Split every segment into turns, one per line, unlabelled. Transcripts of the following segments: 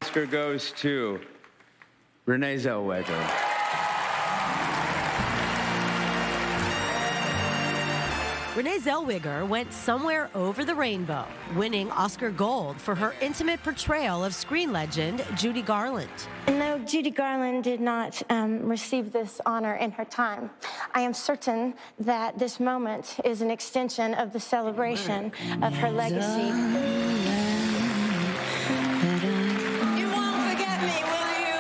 Oscar goes to Renee Zellweger.
Renee Zellweger went somewhere over the rainbow, winning Oscar Gold for her intimate portrayal of screen legend Judy Garland.
And though Judy Garland did not receive this honor in her time, I am certain that this moment is an extension of the celebration of her legacy.
You won't forget me, will you?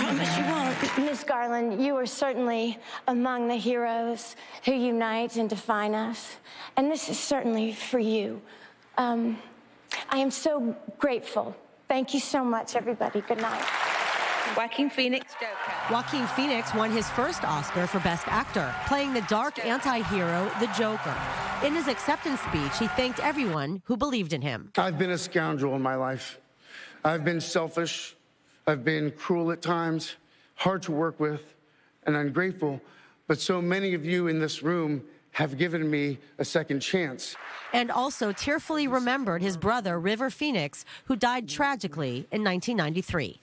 Promise you won't. Miss Garland, you are certainly among the heroes who unite and define us. And this is certainly for you. I am so grateful. Thank you so much, everybody. Good night.
Joaquin Phoenix, Joker.
Joaquin Phoenix won his first Oscar for Best Actor, playing the dark anti-hero, the Joker. In his acceptance speech, he thanked everyone who believed in him.
I've been a scoundrel in my life. I've been selfish. I've been cruel at times, hard to work with, and ungrateful. But so many of you in this room have given me a second chance.
And also tearfully remembered his brother, River Phoenix, who died tragically in 1993.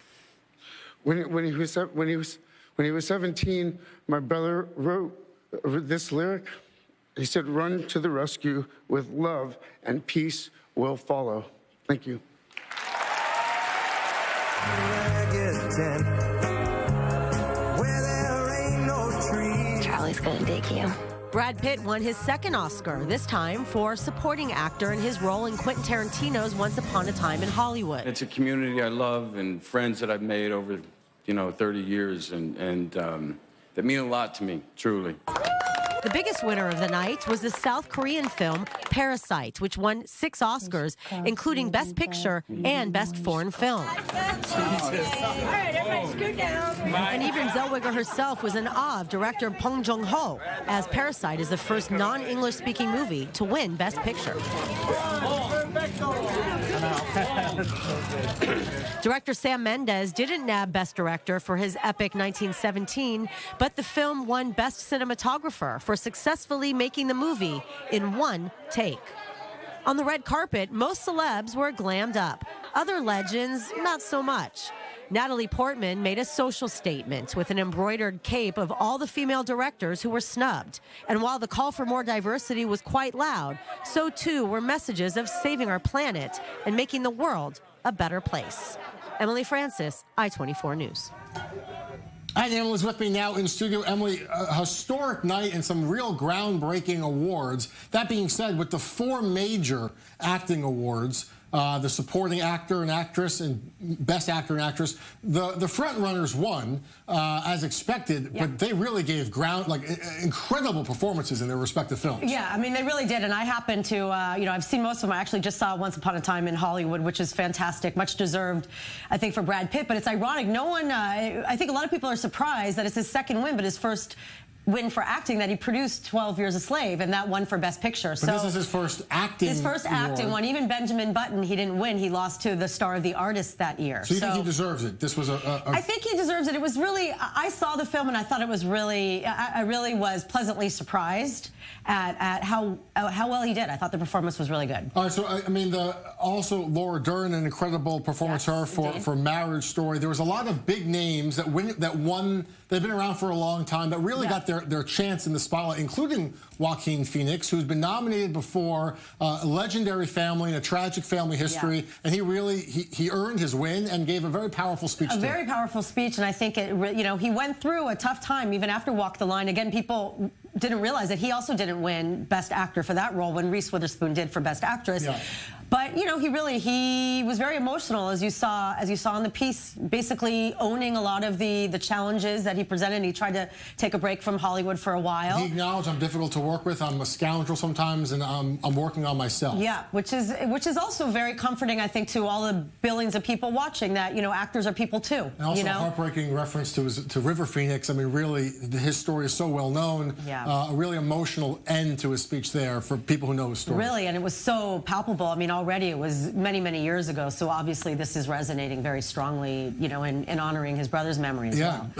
When he was 17, my brother wrote this lyric. He said, "Run to the rescue with love and peace will follow." Thank you.
Charlie's gonna dig you.
Brad Pitt won his second Oscar, this time for supporting actor in his role in Quentin Tarantino's Once Upon a Time in Hollywood.
It's a community I love and friends that I've made over, 30 years, and that mean a lot to me, truly.
The biggest winner of the night was the South Korean film Parasite, which won 6 Oscars, including Best Picture and Best Foreign Film. And even Zellweger herself was in awe of director Bong Joon-ho, as Parasite is the first non-English speaking movie to win Best Picture. Director Sam Mendes didn't nab Best Director for his epic 1917, but the film won Best Cinematographer for successfully making the movie in one take. On the red carpet, most celebs were glammed up. Other legends, not so much. Natalie Portman made a social statement with an embroidered cape of all the female directors who were snubbed. And while the call for more diversity was quite loud, so too were messages of saving our planet and making the world a better place. Emily Francis, I-24 News.
And Emily's with me now in studio. Emily, a historic night and some real groundbreaking awards. That being said, with the 4 major acting awards, the supporting actor and actress and best actor and actress, the front runners won as expected, but they really gave incredible performances in their respective films.
Yeah, I mean, they really did. And I happen to, I've seen most of them. I actually just saw Once Upon a Time in Hollywood, which is fantastic, much deserved, I think, for Brad Pitt. But it's ironic. No one, I think a lot of people are surprised that it's his second win, but his first win for acting, that he produced 12 Years a Slave, and that won for Best Picture.
But this is his first acting
acting one. Even Benjamin Button, he didn't win. He lost to the star of The Artist that year.
So you think he deserves it? This was
I think he deserves it. It was really, I saw the film and I thought it was really, I really was pleasantly surprised at how well he did. I thought the performance was really good.
All right, so I mean, also Laura Dern, an incredible performance for Marriage Story. There was a lot of big names that won. They've been around for a long time, that really got their chance in the spotlight, including Joaquin Phoenix, who's been nominated before, a legendary family and a tragic family history, and he really he earned his win and gave a very powerful speech.
A very powerful speech, and I think he went through a tough time even after Walk the Line. Again, people didn't realize that he also didn't win Best Actor for that role when Reese Witherspoon did for Best Actress. Yeah. But he was very emotional, as you saw in the piece, basically owning a lot of the challenges that he presented. He tried to take a break from Hollywood for a while.
He acknowledged, I'm difficult to work with, I'm a scoundrel sometimes, and I'm working on myself.
Yeah, which is also very comforting, I think, to all the billions of people watching, that actors are people too.
And also a heartbreaking reference to River Phoenix. I mean, really, his story is so well known. Yeah. A really emotional end to his speech there for people who know his story.
Really, and it was so palpable. I mean, already it was many, many years ago, so obviously this is resonating very strongly, in honoring his brother's memory as well.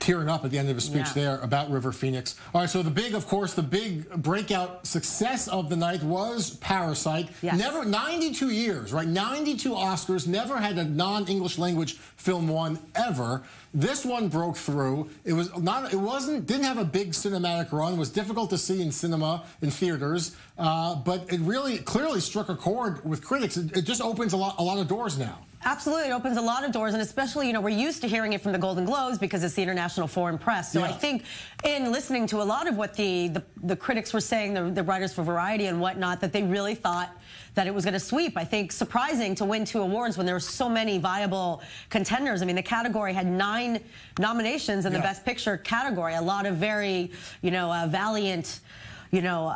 tearing up at the end of his speech there about River Phoenix. All right, so the big breakout success of the night was Parasite.
Yes.
92 years, right? 92 Oscars, never had a non-English language film won ever. This one broke through. Didn't have a big cinematic run. It was difficult to see in cinema, in theaters, but it really clearly struck a chord with critics. It just opens a lot of doors now.
Absolutely, it opens a lot of doors, and especially, you know, we're used to hearing it from the Golden Globes because it's the international foreign press. So I think in listening to a lot of what the critics were saying, the writers for Variety and whatnot, that they really thought that it was going to sweep. I think surprising to win 2 awards when there were so many viable contenders. I mean, the category had 9 nominations in the Best Picture category. A lot of very, you know, valiant, you know,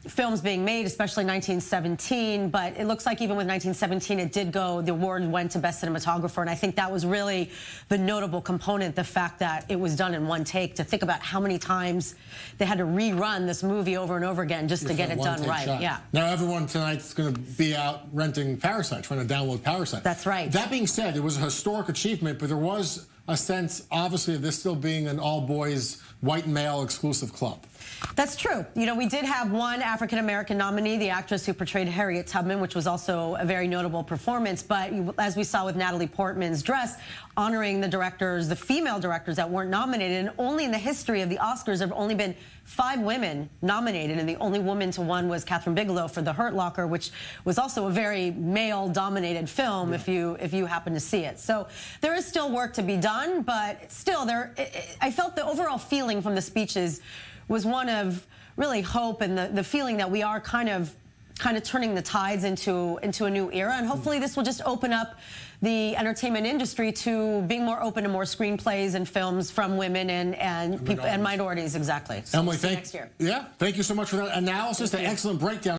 films being made, especially 1917. But it looks like even with 1917, it did go, the award went to Best Cinematographer. And I think that was really the notable component, the fact that it was done in one take. To think about how many times they had to rerun this movie over and over again just to get it done right.
Shot.
Yeah.
Now everyone tonight's going to be out renting Parasite, trying to download Parasite.
That's right.
That being said, it was a historic achievement, but there was a sense, obviously, of this still being an all-boys, white male exclusive club.
That's true. You know, we did have one African-American nominee, the actress who portrayed Harriet Tubman, which was also a very notable performance. But as we saw with Natalie Portman's Dress, honoring the directors, the female directors that weren't nominated, and only in the history of the Oscars there have only been 5 women nominated, and the only woman to one was Catherine Bigelow for The Hurt Locker, which was also a very male-dominated film if you happen to see it. So there is still work to be done, but still, I felt the overall feeling from the speeches was one of really hope and the feeling that we are kind of turning the tides into a new era, and hopefully this will just open up the entertainment industry to being more open to more screenplays and films from women and people and minorities. Exactly.
So Emily,
next year.
Thank you so much for that analysis, the excellent breakdown.